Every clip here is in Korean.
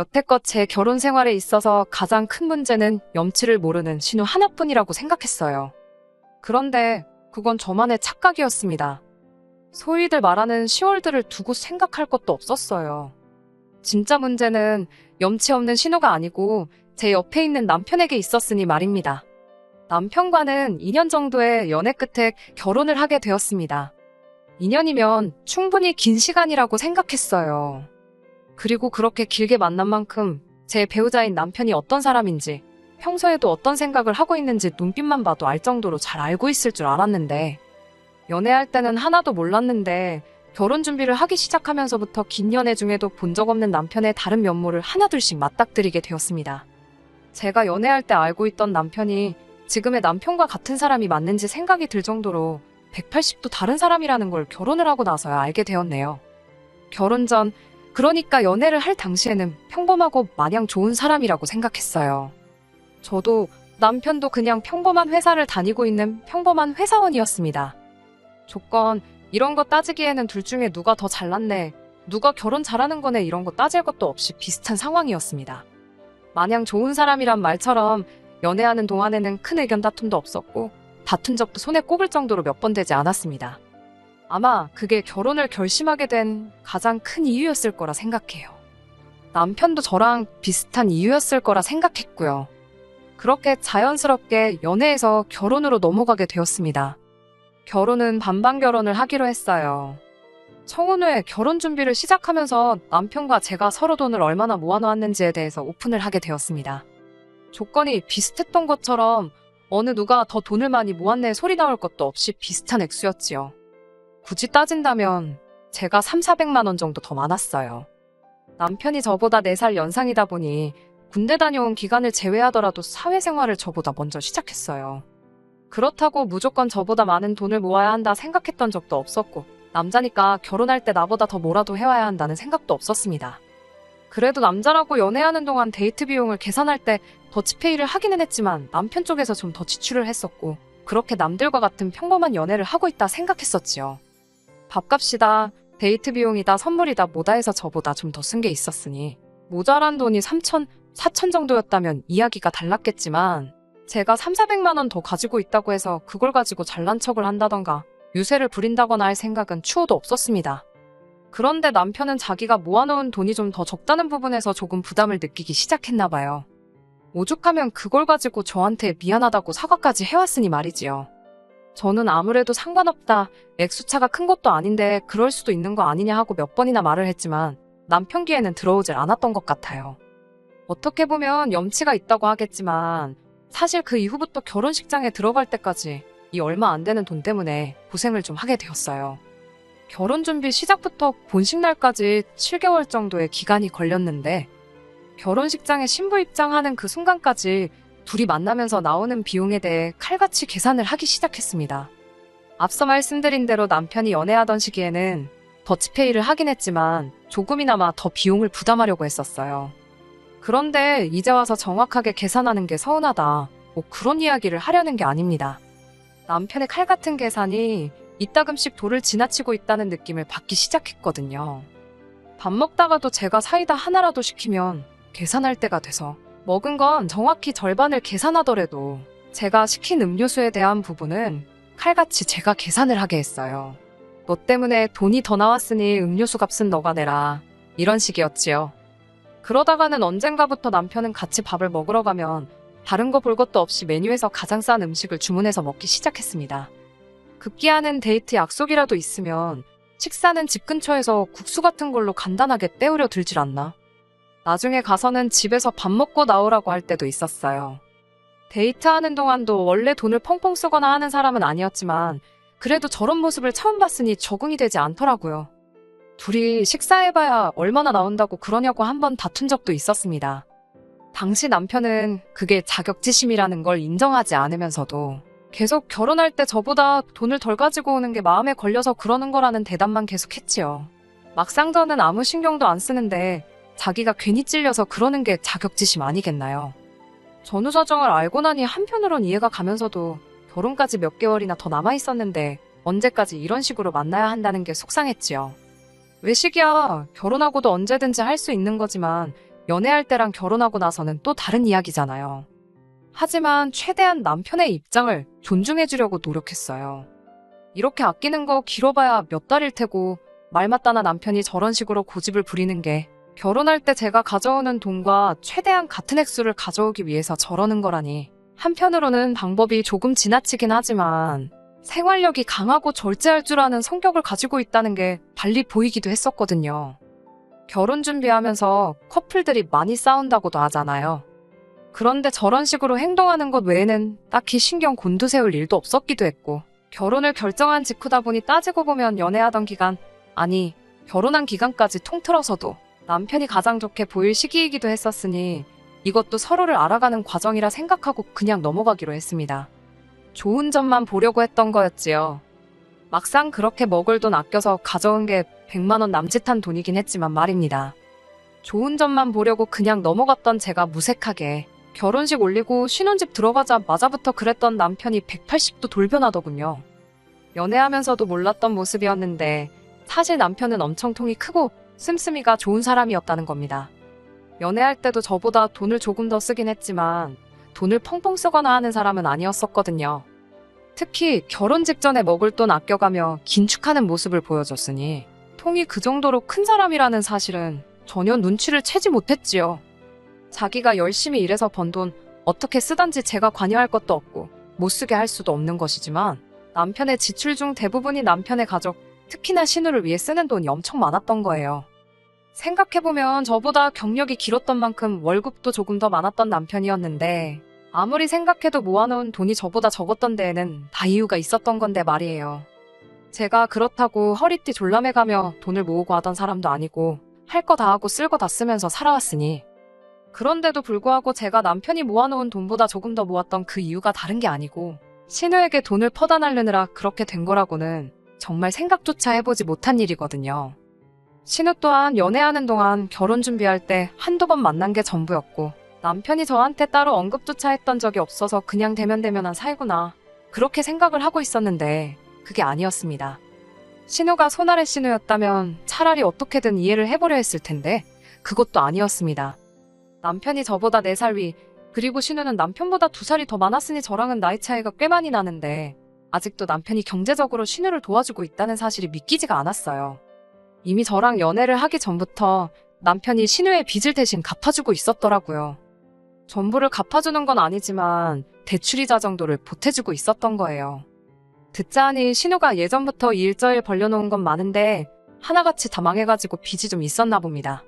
여태껏 제 결혼 생활에 있어서 가장 큰 문제는 염치를 모르는 신우 하나뿐이라고 생각했어요. 그런데 그건 저만의 착각이었습니다. 소위들 말하는 시월들을 두고 생각할 것도 없었어요. 진짜 문제는 염치 없는 신우가 아니고 제 옆에 있는 남편에게 있었으니 말입니다. 남편과는 2년 정도의 연애 끝에 결혼을 하게 되었습니다. 2년이면 충분히 긴 시간이라고 생각했어요. 그리고 그렇게 길게 만난 만큼 제 배우자인 남편이 어떤 사람인지, 평소에도 어떤 생각을 하고 있는지 눈빛만 봐도 알 정도로 잘 알고 있을 줄 알았는데, 연애할 때는 하나도 몰랐는데 결혼 준비를 하기 시작하면서부터 긴 연애 중에도 본 적 없는 남편의 다른 면모를 하나둘씩 맞닥뜨리게 되었습니다. 제가 연애할 때 알고 있던 남편이 지금의 남편과 같은 사람이 맞는지 생각이 들 정도로 180도 다른 사람이라는 걸 결혼을 하고 나서야 알게 되었네요. 결혼 전, 그러니까 연애를 할 당시에는 평범하고 마냥 좋은 사람이라고 생각했어요. 저도 남편도 그냥 평범한 회사를 다니고 있는 평범한 회사원이었습니다. 조건, 이런 거 따지기에는 둘 중에 누가 더 잘났네, 누가 결혼 잘하는 거네 이런 거 따질 것도 없이 비슷한 상황이었습니다. 마냥 좋은 사람이란 말처럼 연애하는 동안에는 큰 의견 다툼도 없었고 다툰 적도 손에 꼽을 정도로 몇 번 되지 않았습니다. 아마 그게 결혼을 결심하게 된 가장 큰 이유였을 거라 생각해요. 남편도 저랑 비슷한 이유였을 거라 생각했고요. 그렇게 자연스럽게 연애에서 결혼으로 넘어가게 되었습니다. 결혼은 반반 결혼을 하기로 했어요. 청혼 후에 결혼 준비를 시작하면서 남편과 제가 서로 돈을 얼마나 모아놓았는지에 대해서 오픈을 하게 되었습니다. 조건이 비슷했던 것처럼 어느 누가 더 돈을 많이 모았네 소리 나올 것도 없이 비슷한 액수였지요. 굳이 따진다면 제가 3,400만 원 정도 더 많았어요. 남편이 저보다 4살 연상이다 보니 군대 다녀온 기간을 제외하더라도 사회생활을 저보다 먼저 시작했어요. 그렇다고 무조건 저보다 많은 돈을 모아야 한다 생각했던 적도 없었고, 남자니까 결혼할 때 나보다 더 뭐라도 해와야 한다는 생각도 없었습니다. 그래도 남자라고 연애하는 동안 데이트 비용을 계산할 때 더치페이를 하기는 했지만 남편 쪽에서 좀 더 지출을 했었고, 그렇게 남들과 같은 평범한 연애를 하고 있다 생각했었지요. 밥값이다, 데이트 비용이다, 선물이다 뭐다 해서 저보다 좀 더 쓴 게 있었으니 모자란 돈이 3천, 4천 정도였다면 이야기가 달랐겠지만, 제가 3,400만 원 더 가지고 있다고 해서 그걸 가지고 잘난 척을 한다던가 유세를 부린다거나 할 생각은 추호도 없었습니다. 그런데 남편은 자기가 모아놓은 돈이 좀 더 적다는 부분에서 조금 부담을 느끼기 시작했나 봐요. 오죽하면 그걸 가지고 저한테 미안하다고 사과까지 해왔으니 말이지요. 저는 아무래도 상관없다, 액수차가 큰 것도 아닌데 그럴 수도 있는 거 아니냐 하고 몇 번이나 말을 했지만 남편 귀에는 들어오질 않았던 것 같아요. 어떻게 보면 염치가 있다고 하겠지만 사실 그 이후부터 결혼식장에 들어갈 때까지 이 얼마 안 되는 돈 때문에 고생을 좀 하게 되었어요. 결혼 준비 시작부터 본식 날까지 7개월 정도의 기간이 걸렸는데, 결혼식장에 신부 입장하는 그 순간까지 둘이 만나면서 나오는 비용에 대해 칼같이 계산을 하기 시작했습니다. 앞서 말씀드린 대로 남편이 연애하던 시기에는 더치페이를 하긴 했지만 조금이나마 더 비용을 부담하려고 했었어요. 그런데 이제 와서 정확하게 계산하는 게 서운하다, 뭐 그런 이야기를 하려는 게 아닙니다. 남편의 칼같은 계산이 이따금씩 도를 지나치고 있다는 느낌을 받기 시작했거든요. 밥 먹다가도 제가 사이다 하나라도 시키면 계산할 때가 돼서 먹은 건 정확히 절반을 계산하더라도 제가 시킨 음료수에 대한 부분은 칼같이 제가 계산을 하게 했어요. 너 때문에 돈이 더 나왔으니 음료수 값은 너가 내라, 이런 식이었지요. 그러다가는 언젠가부터 남편은 같이 밥을 먹으러 가면 다른 거 볼 것도 없이 메뉴에서 가장 싼 음식을 주문해서 먹기 시작했습니다. 급기야는 데이트 약속이라도 있으면 식사는 집 근처에서 국수 같은 걸로 간단하게 때우려 들질 않나? 나중에 가서는 집에서 밥 먹고 나오라고 할 때도 있었어요. 데이트하는 동안도 원래 돈을 펑펑 쓰거나 하는 사람은 아니었지만 그래도 저런 모습을 처음 봤으니 적응이 되지 않더라고요. 둘이 식사해봐야 얼마나 나온다고 그러냐고 한번 다툰 적도 있었습니다. 당시 남편은 그게 자격지심이라는 걸 인정하지 않으면서도 계속 결혼할 때 저보다 돈을 덜 가지고 오는 게 마음에 걸려서 그러는 거라는 대답만 계속했지요. 막상 저는 아무 신경도 안 쓰는데 자기가 괜히 찔려서 그러는 게 자격지심 아니겠나요? 전후 사정을 알고 나니 한편으론 이해가 가면서도 결혼까지 몇 개월이나 더 남아있었는데 언제까지 이런 식으로 만나야 한다는 게 속상했지요. 외식이야 결혼하고도 언제든지 할 수 있는 거지만 연애할 때랑 결혼하고 나서는 또 다른 이야기잖아요. 하지만 최대한 남편의 입장을 존중해주려고 노력했어요. 이렇게 아끼는 거 길어봐야 몇 달일 테고 말 맞다나 남편이 저런 식으로 고집을 부리는 게 결혼할 때 제가 가져오는 돈과 최대한 같은 액수를 가져오기 위해서 저러는 거라니. 한편으로는 방법이 조금 지나치긴 하지만 생활력이 강하고 절제할 줄 아는 성격을 가지고 있다는 게 달리 보이기도 했었거든요. 결혼 준비하면서 커플들이 많이 싸운다고도 하잖아요. 그런데 저런 식으로 행동하는 것 외에는 딱히 신경 곤두세울 일도 없었기도 했고, 결혼을 결정한 직후다 보니 따지고 보면 연애하던 기간, 아니 결혼한 기간까지 통틀어서도 남편이 가장 좋게 보일 시기이기도 했었으니 이것도 서로를 알아가는 과정이라 생각하고 그냥 넘어가기로 했습니다. 좋은 점만 보려고 했던 거였지요. 막상 그렇게 먹을 돈 아껴서 가져온 게 100만 원 남짓한 돈이긴 했지만 말입니다. 좋은 점만 보려고 그냥 넘어갔던 제가 무색하게 결혼식 올리고 신혼집 들어가자마자부터 그랬던 남편이 180도 돌변하더군요. 연애하면서도 몰랐던 모습이었는데 사실 남편은 엄청 통이 크고 씀씀이가 좋은 사람이었다는 겁니다. 연애할 때도 저보다 돈을 조금 더 쓰긴 했지만 돈을 펑펑 쓰거나 하는 사람은 아니었었거든요. 특히 결혼 직전에 먹을 돈 아껴가며 긴축하는 모습을 보여줬으니 통이 그 정도로 큰 사람이라는 사실은 전혀 눈치를 채지 못했지요. 자기가 열심히 일해서 번 돈 어떻게 쓰던지 제가 관여할 것도 없고 못 쓰게 할 수도 없는 것이지만 남편의 지출 중 대부분이 남편의 가족, 특히나 신우를 위해 쓰는 돈이 엄청 많았던 거예요. 생각해보면 저보다 경력이 길었던 만큼 월급도 조금 더 많았던 남편이었는데 아무리 생각해도 모아놓은 돈이 저보다 적었던 데에는 다 이유가 있었던 건데 말이에요. 제가 그렇다고 허리띠 졸라매가며 돈을 모으고 하던 사람도 아니고 할 거 다 하고 쓸 거 다 쓰면서 살아왔으니, 그런데도 불구하고 제가 남편이 모아놓은 돈보다 조금 더 모았던 그 이유가 다른 게 아니고 신우에게 돈을 퍼다 날르느라 그렇게 된 거라고는 정말 생각조차 해보지 못한 일이거든요. 신우 또한 연애하는 동안 결혼 준비할 때 한두 번 만난 게 전부였고 남편이 저한테 따로 언급조차 했던 적이 없어서 그냥 대면대면한 사이구나 그렇게 생각을 하고 있었는데 그게 아니었습니다. 신우가 손아래 신우였다면 차라리 어떻게든 이해를 해보려 했을 텐데 그것도 아니었습니다. 남편이 저보다 4살 위, 그리고 신우는 남편보다 2살이 더 많았으니 저랑은 나이 차이가 꽤 많이 나는데 아직도 남편이 경제적으로 신우를 도와주고 있다는 사실이 믿기지가 않았어요. 이미 저랑 연애를 하기 전부터 남편이 신우의 빚을 대신 갚아주고 있었더라고요. 전부를 갚아주는 건 아니지만 대출이자 정도를 보태주고 있었던 거예요. 듣자 하니 신우가 예전부터 일저일 벌려놓은 건 많은데 하나같이 다 망해가지고 빚이 좀 있었나 봅니다.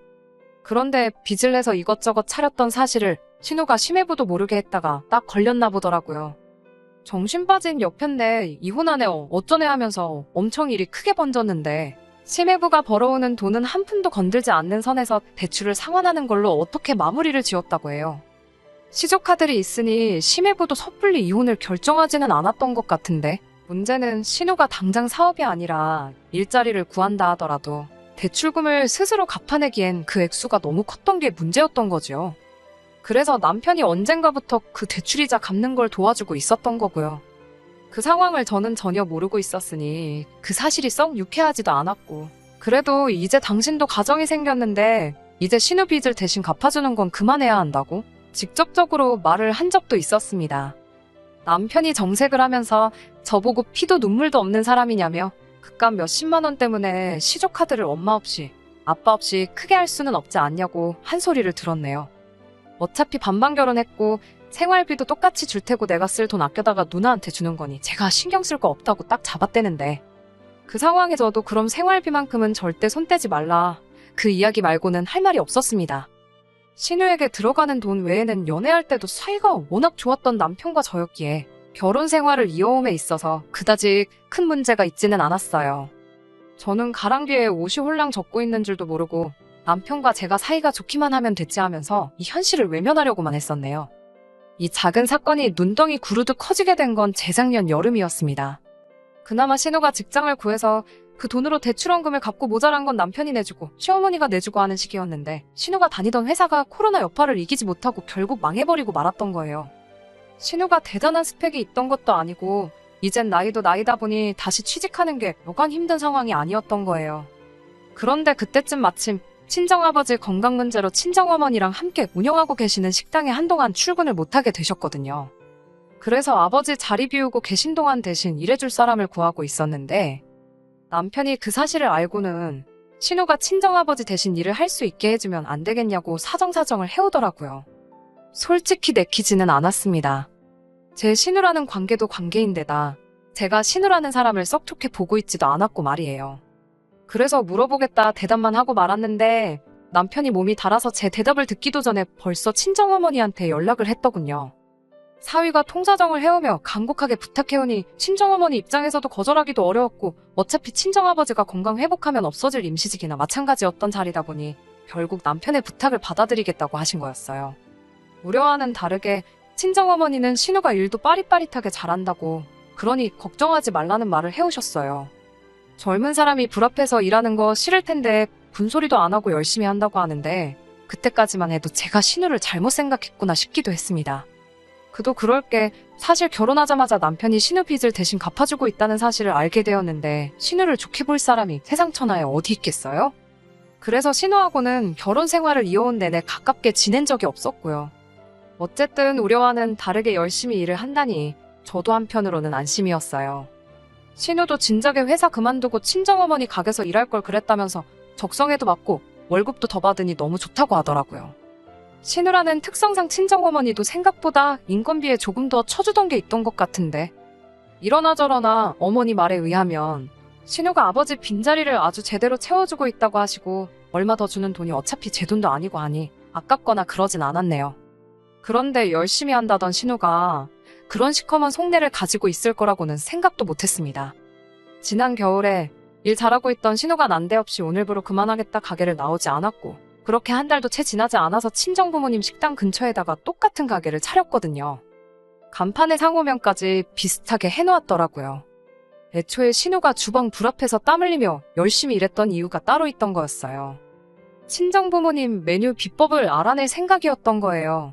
그런데 빚을 내서 이것저것 차렸던 사실을 신우가 심해부도 모르게 했다가 딱 걸렸나 보더라고요. 정신 빠진 여편네 이혼하네 어쩌네 하면서 엄청 일이 크게 번졌는데 심해부가 벌어오는 돈은 한 푼도 건들지 않는 선에서 대출을 상환하는 걸로 어떻게 마무리를 지었다고 해요. 시조카들이 있으니 심해부도 섣불리 이혼을 결정하지는 않았던 것 같은데 문제는 신우가 당장 사업이 아니라 일자리를 구한다 하더라도 대출금을 스스로 갚아내기엔 그 액수가 너무 컸던 게 문제였던 거죠. 그래서 남편이 언젠가부터 그 대출이자 갚는 걸 도와주고 있었던 거고요. 그 상황을 저는 전혀 모르고 있었으니 그 사실이 썩 유쾌하지도 않았고, 그래도 이제 당신도 가정이 생겼는데 이제 신우 빚을 대신 갚아주는 건 그만해야 한다고 직접적으로 말을 한 적도 있었습니다. 남편이 정색을 하면서 저보고 피도 눈물도 없는 사람이냐며 그깟 몇십만 원 때문에 시조카드를 엄마 없이 아빠 없이 크게 할 수는 없지 않냐고 한 소리를 들었네요. 어차피 반반 결혼했고 생활비도 똑같이 줄 테고 내가 쓸 돈 아껴다가 누나한테 주는 거니 제가 신경 쓸 거 없다고 딱 잡아떼는데, 그 상황에 저도 그럼 생활비만큼은 절대 손 떼지 말라, 그 이야기 말고는 할 말이 없었습니다. 신우에게 들어가는 돈 외에는 연애할 때도 사이가 워낙 좋았던 남편과 저였기에 결혼 생활을 이어옴에 있어서 그다지 큰 문제가 있지는 않았어요. 저는 가랑비에 옷이 홀랑 젖고 있는 줄도 모르고 남편과 제가 사이가 좋기만 하면 됐지 하면서 이 현실을 외면하려고만 했었네요. 이 작은 사건이 눈덩이 구르듯 커지게 된 건 재작년 여름이었습니다. 그나마 신우가 직장을 구해서 그 돈으로 대출원금을 갚고 모자란 건 남편이 내주고 시어머니가 내주고 하는 시기였는데 신우가 다니던 회사가 코로나 여파를 이기지 못하고 결국 망해버리고 말았던 거예요. 신우가 대단한 스펙이 있던 것도 아니고 이젠 나이도 나이다 보니 다시 취직하는 게 여간 힘든 상황이 아니었던 거예요. 그런데 그때쯤 마침 친정아버지 건강 문제로 친정어머니랑 함께 운영하고 계시는 식당에 한동안 출근을 못하게 되셨거든요. 그래서 아버지 자리 비우고 계신 동안 대신 일해줄 사람을 구하고 있었는데 남편이 그 사실을 알고는 신우가 친정아버지 대신 일을 할 수 있게 해주면 안 되겠냐고 사정사정을 해오더라고요. 솔직히 내키지는 않았습니다. 제 신우라는 관계도 관계인데다 제가 신우라는 사람을 썩 좋게 보고 있지도 않았고 말이에요. 그래서 물어보겠다 대답만 하고 말았는데 남편이 몸이 달아서 제 대답을 듣기도 전에 벌써 친정어머니한테 연락을 했더군요. 사위가 통사정을 해오며 간곡하게 부탁해오니 친정어머니 입장에서도 거절하기도 어려웠고 어차피 친정아버지가 건강 회복하면 없어질 임시직이나 마찬가지였던 자리다 보니 결국 남편의 부탁을 받아들이겠다고 하신 거였어요. 우려와는 다르게 친정어머니는 신우가 일도 빠릿빠릿하게 잘한다고 그러니 걱정하지 말라는 말을 해오셨어요. 젊은 사람이 불 앞에서 일하는 거 싫을 텐데 분소리도 안 하고 열심히 한다고 하는데 그때까지만 해도 제가 신우를 잘못 생각했구나 싶기도 했습니다. 그도 그럴 게 사실 결혼하자마자 남편이 신우 빚을 대신 갚아주고 있다는 사실을 알게 되었는데 신우를 좋게 볼 사람이 세상 천하에 어디 있겠어요? 그래서 신우하고는 결혼 생활을 이어온 내내 가깝게 지낸 적이 없었고요. 어쨌든 우려와는 다르게 열심히 일을 한다니 저도 한편으로는 안심이었어요. 신우도 진작에 회사 그만두고 친정어머니 가게에서 일할 걸 그랬다면서 적성에도 맞고 월급도 더 받으니 너무 좋다고 하더라고요. 신우라는 특성상 친정어머니도 생각보다 인건비에 조금 더 쳐주던 게 있던 것 같은데 이러나 저러나 어머니 말에 의하면 신우가 아버지 빈자리를 아주 제대로 채워주고 있다고 하시고 얼마 더 주는 돈이 어차피 제 돈도 아니고 하니 아깝거나 그러진 않았네요. 그런데 열심히 한다던 신우가 그런 시커먼 속내를 가지고 있을 거라고는 생각도 못했습니다. 지난 겨울에 일 잘하고 있던 신우가 난데없이 오늘부로 그만하겠다 가게를 나오지 않았고 그렇게 한 달도 채 지나지 않아서 친정부모님 식당 근처에다가 똑같은 가게를 차렸거든요. 간판에 상호명까지 비슷하게 해놓았더라고요. 애초에 신우가 주방 불 앞에서 땀 흘리며 열심히 일했던 이유가 따로 있던 거였어요. 친정부모님 메뉴 비법을 알아낼 생각이었던 거예요.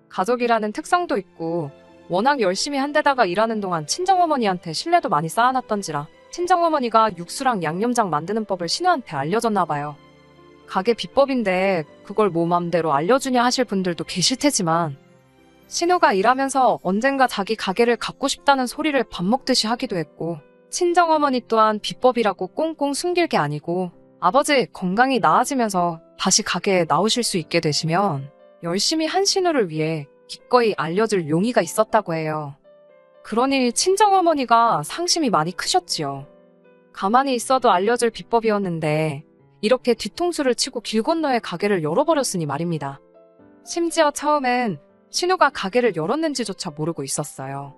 가족이라는 특성도 있고 워낙 열심히 한 데다가 일하는 동안 친정어머니한테 신뢰도 많이 쌓아놨던지라 친정어머니가 육수랑 양념장 만드는 법을 신우한테 알려줬나 봐요. 가게 비법인데 그걸 뭐 맘대로 알려주냐 하실 분들도 계실 테지만 신우가 일하면서 언젠가 자기 가게를 갖고 싶다는 소리를 밥 먹듯이 하기도 했고 친정어머니 또한 비법이라고 꽁꽁 숨길 게 아니고 아버지 건강이 나아지면서 다시 가게에 나오실 수 있게 되시면 열심히 한 신우를 위해 기꺼이 알려줄 용의가 있었다고 해요. 그러니 친정어머니가 상심이 많이 크셨지요. 가만히 있어도 알려줄 비법이었는데 이렇게 뒤통수를 치고 길 건너에 가게를 열어버렸으니 말입니다. 심지어 처음엔 신우가 가게를 열었는지조차 모르고 있었어요.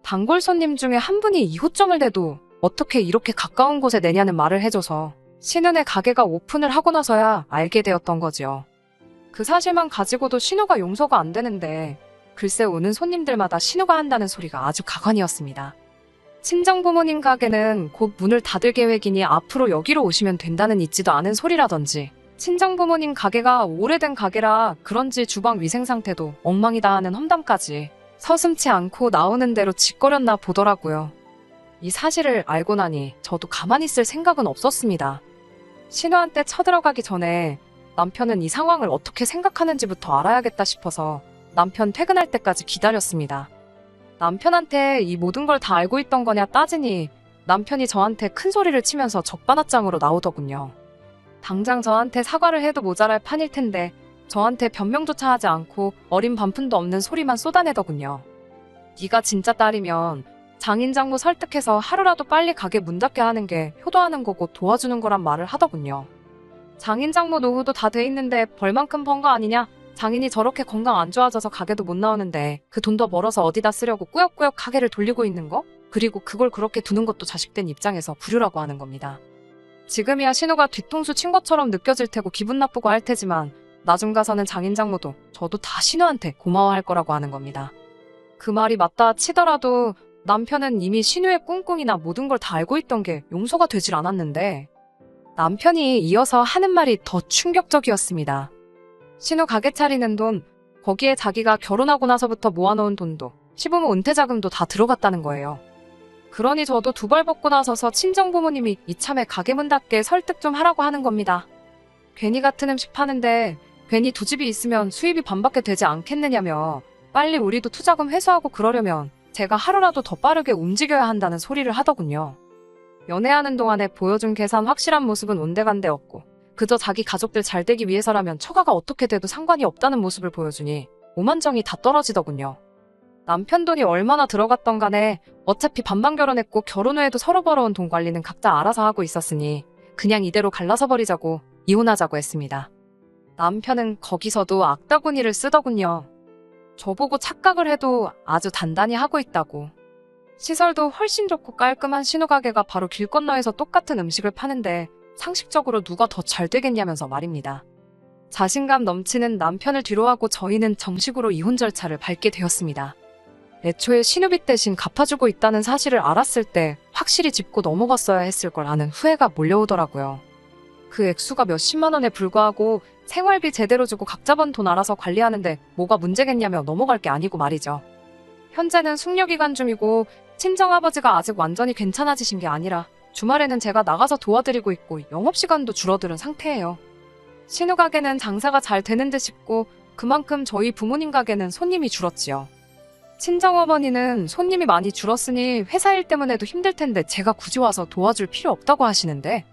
단골 손님 중에 한 분이 이호점을 대도 어떻게 이렇게 가까운 곳에 내냐는 말을 해줘서 신우네 가게가 오픈을 하고 나서야 알게 되었던 거지요. 그 사실만 가지고도 신우가 용서가 안 되는데 글쎄 오는 손님들마다 신우가 한다는 소리가 아주 가관이었습니다. 친정부모님 가게는 곧 문을 닫을 계획이니 앞으로 여기로 오시면 된다는 있지도 않은 소리라든지 친정부모님 가게가 오래된 가게라 그런지 주방 위생 상태도 엉망이다 하는 험담까지 서슴지 않고 나오는 대로 짓거렸나 보더라고요. 이 사실을 알고 나니 저도 가만히 있을 생각은 없었습니다. 신우한테 쳐들어가기 전에 남편은 이 상황을 어떻게 생각하는지부터 알아야겠다 싶어서 남편 퇴근할 때까지 기다렸습니다. 남편한테 이 모든 걸 다 알고 있던 거냐 따지니 남편이 저한테 큰 소리를 치면서 적반하장으로 나오더군요. 당장 저한테 사과를 해도 모자랄 판일 텐데 저한테 변명조차 하지 않고 어린 반푼도 없는 소리만 쏟아내더군요. 네가 진짜 딸이면 장인장모 설득해서 하루라도 빨리 가게 문 닫게 하는 게 효도하는 거고 도와주는 거란 말을 하더군요. 장인장모 노후도 다 돼 있는데 벌만큼 번 거 아니냐? 장인이 저렇게 건강 안 좋아져서 가게도 못 나오는데 그 돈 더 벌어서 어디다 쓰려고 꾸역꾸역 가게를 돌리고 있는 거? 그리고 그걸 그렇게 두는 것도 자식된 입장에서 불효라고 하는 겁니다. 지금이야 신우가 뒤통수 친 것처럼 느껴질 테고 기분 나쁘고 할 테지만 나중 가서는 장인장모도 저도 다 신우한테 고마워할 거라고 하는 겁니다. 그 말이 맞다 치더라도 남편은 이미 신우의 꿍꿍이나 모든 걸 다 알고 있던 게 용서가 되질 않았는데 남편이 이어서 하는 말이 더 충격적이었습니다. 신우 가게 차리는 돈, 거기에 자기가 결혼하고 나서부터 모아놓은 돈도 시부모 은퇴자금도 다 들어갔다는 거예요. 그러니 저도 두 발 벗고 나서서 친정부모님이 이참에 가게 문 닫게 설득 좀 하라고 하는 겁니다. 괜히 같은 음식 파는데 괜히 두 집이 있으면 수입이 반밖에 되지 않겠느냐며 빨리 우리도 투자금 회수하고 그러려면 제가 하루라도 더 빠르게 움직여야 한다는 소리를 하더군요. 연애하는 동안에 보여준 계산 확실한 모습은 온데간데 없고 그저 자기 가족들 잘 되기 위해서라면 처가가 어떻게 돼도 상관이 없다는 모습을 보여주니 오만정이 다 떨어지더군요. 남편 돈이 얼마나 들어갔던 간에 어차피 반반 결혼했고 결혼 후에도 서로 벌어온 돈 관리는 각자 알아서 하고 있었으니 그냥 이대로 갈라서 버리자고 이혼하자고 했습니다. 남편은 거기서도 악다구니를 쓰더군요. 저보고 착각을 해도 아주 단단히 하고 있다고. 시설도 훨씬 좋고 깔끔한 신우가게가 바로 길 건너에서 똑같은 음식을 파는데 상식적으로 누가 더 잘 되겠냐면서 말입니다. 자신감 넘치는 남편을 뒤로하고 저희는 정식으로 이혼 절차를 밟게 되었습니다. 애초에 신우빚 대신 갚아주고 있다는 사실을 알았을 때 확실히 짚고 넘어갔어야 했을 걸 아는 후회가 몰려오더라고요. 그 액수가 몇십만 원에 불과하고 생활비 제대로 주고 각자 번 돈 알아서 관리하는데 뭐가 문제겠냐며 넘어갈 게 아니고 말이죠. 현재는 숙려기간 중이고 친정아버지가 아직 완전히 괜찮아지신 게 아니라 주말에는 제가 나가서 도와드리고 있고 영업시간도 줄어드는 상태예요. 신우 가게는 장사가 잘 되는 듯 싶고 그만큼 저희 부모님 가게는 손님이 줄었지요. 친정어머니는 손님이 많이 줄었으니 회사 일 때문에도 힘들 텐데 제가 굳이 와서 도와줄 필요 없다고 하시는데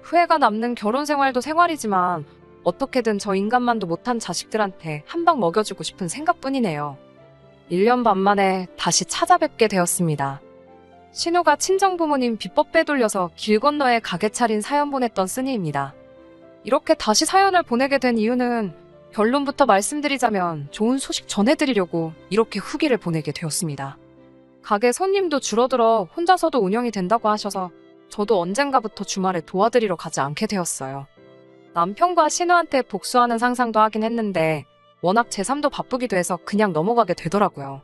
후회가 남는 결혼 생활도 생활이지만 어떻게든 저 인간만도 못한 자식들한테 한 방 먹여주고 싶은 생각뿐이네요. 1년 반 만에 다시 찾아뵙게 되었습니다. 신우가 친정부모님 비법 빼돌려서 길 건너에 가게 차린 사연 보냈던 쓰니입니다. 이렇게 다시 사연을 보내게 된 이유는 결론부터 말씀드리자면 좋은 소식 전해드리려고 이렇게 후기를 보내게 되었습니다. 가게 손님도 줄어들어 혼자서도 운영이 된다고 하셔서 저도 언젠가부터 주말에 도와드리러 가지 않게 되었어요. 남편과 신우한테 복수하는 상상도 하긴 했는데 워낙 제3도 바쁘기도 해서 그냥 넘어가게 되더라고요.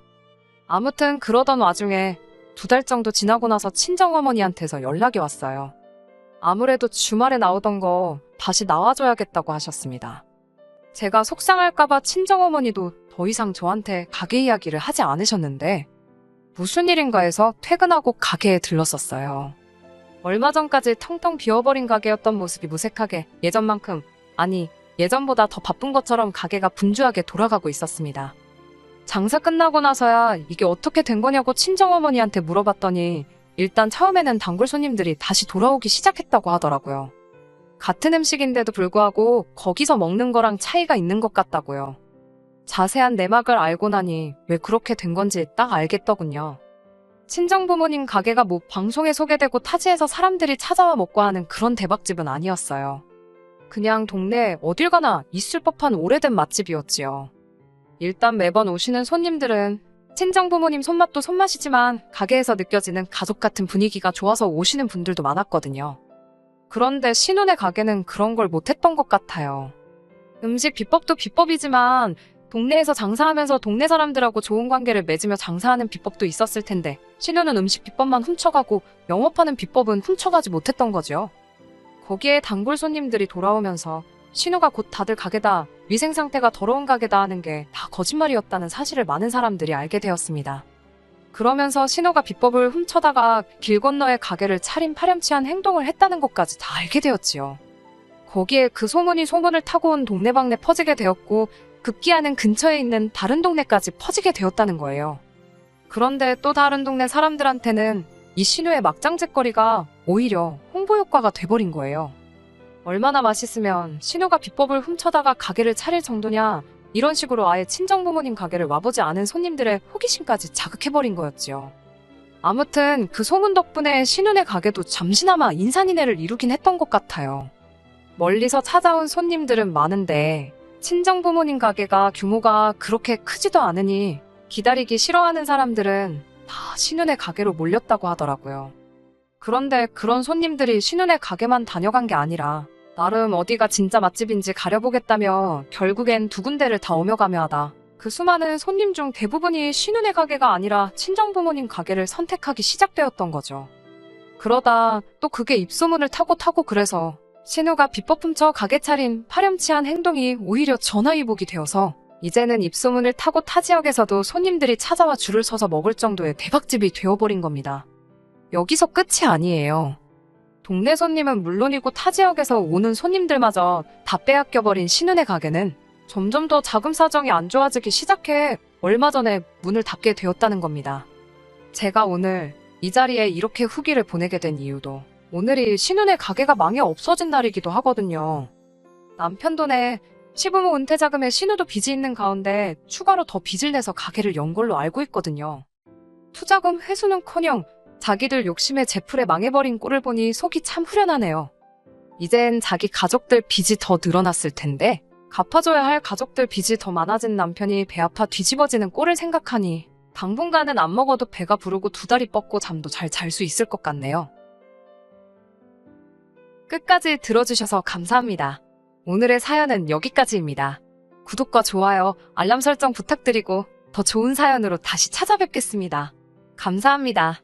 아무튼 그러던 와중에 2달 정도 지나고 나서 친정어머니한테서 연락이 왔어요. 아무래도 주말에 나오던 거 다시 나와줘야겠다고 하셨습니다. 제가 속상할까봐 친정어머니도 더 이상 저한테 가게 이야기를 하지 않으셨는데 무슨 일인가 해서 퇴근하고 가게에 들렀었어요. 얼마 전까지 텅텅 비어버린 가게였던 모습이 무색하게 예전만큼, 아니 예전보다 더 바쁜 것처럼 가게가 분주하게 돌아가고 있었습니다. 장사 끝나고 나서야 이게 어떻게 된 거냐고 친정어머니한테 물어봤더니 일단 처음에는 단골 손님들이 다시 돌아오기 시작했다고 하더라고요. 같은 음식인데도 불구하고 거기서 먹는 거랑 차이가 있는 것 같다고요. 자세한 내막을 알고 나니 왜 그렇게 된 건지 딱 알겠더군요. 친정부모님 가게가 뭐 방송에 소개되고 타지에서 사람들이 찾아와 먹고 하는 그런 대박집은 아니었어요. 그냥 동네에 어딜 가나 있을 법한 오래된 맛집이었지요. 일단 매번 오시는 손님들은 친정부모님 손맛도 손맛이지만 가게에서 느껴지는 가족 같은 분위기가 좋아서 오시는 분들도 많았거든요. 그런데 신혼의 가게는 그런 걸 못했던 것 같아요. 음식 비법도 비법이지만 동네에서 장사하면서 동네 사람들하고 좋은 관계를 맺으며 장사하는 비법도 있었을 텐데 신혼은 음식 비법만 훔쳐가고 영업하는 비법은 훔쳐가지 못했던 거죠. 거기에 단골 손님들이 돌아오면서 신우가 곧 다들 가게다, 위생 상태가 더러운 가게다 하는 게 다 거짓말이었다는 사실을 많은 사람들이 알게 되었습니다. 그러면서 신우가 비법을 훔쳐다가 길 건너에 가게를 차린 파렴치한 행동을 했다는 것까지 다 알게 되었지요. 거기에 그 소문이 소문을 타고 온 동네방네 퍼지게 되었고 급기야는 근처에 있는 다른 동네까지 퍼지게 되었다는 거예요. 그런데 또 다른 동네 사람들한테는 이 신우의 막장짓거리가 오히려 홍보 효과가 돼버린 거예요. 얼마나 맛있으면 신우가 비법을 훔쳐다가 가게를 차릴 정도냐, 이런 식으로 아예 친정부모님 가게를 와보지 않은 손님들의 호기심까지 자극해버린 거였지요. 아무튼 그 소문 덕분에 신우네 가게도 잠시나마 인산인해를 이루긴 했던 것 같아요. 멀리서 찾아온 손님들은 많은데 친정부모님 가게가 규모가 그렇게 크지도 않으니 기다리기 싫어하는 사람들은 다 신우네 가게로 몰렸다고 하더라고요. 그런데 그런 손님들이 신우네 가게만 다녀간 게 아니라 나름 어디가 진짜 맛집인지 가려보겠다며 결국엔 2군데를 다 오며 가며 하다 그 수많은 손님 중 대부분이 신우네 가게가 아니라 친정부모님 가게를 선택하기 시작되었던 거죠. 그러다 또 그게 입소문을 타고 그래서 신우가 비법 훔쳐 가게 차린 파렴치한 행동이 오히려 전화위복이 되어서 이제는 입소문을 타고 타 지역에서도 손님들이 찾아와 줄을 서서 먹을 정도의 대박집이 되어버린 겁니다. 여기서 끝이 아니에요. 동네 손님은 물론이고 타 지역에서 오는 손님들마저 다 빼앗겨버린 신은의 가게는 점점 더 자금 사정이 안 좋아지기 시작해 얼마 전에 문을 닫게 되었다는 겁니다. 제가 오늘 이 자리에 이렇게 후기를 보내게 된 이유도 오늘이 신은의 가게가 망해 없어진 날이기도 하거든요. 남편 돈에 시부모 은퇴 자금에 신우도 빚이 있는 가운데 추가로 더 빚을 내서 가게를 연 걸로 알고 있거든요. 투자금 회수는커녕 자기들 욕심에 제풀에 망해버린 꼴을 보니 속이 참 후련하네요. 이젠 자기 가족들 빚이 더 늘어났을 텐데 갚아줘야 할 가족들 빚이 더 많아진 남편이 배 아파 뒤집어지는 꼴을 생각하니 당분간은 안 먹어도 배가 부르고 두 다리 뻗고 잠도 잘 잘 수 있을 것 같네요. 끝까지 들어주셔서 감사합니다. 오늘의 사연은 여기까지입니다. 구독과 좋아요, 알람 설정 부탁드리고 더 좋은 사연으로 다시 찾아뵙겠습니다. 감사합니다.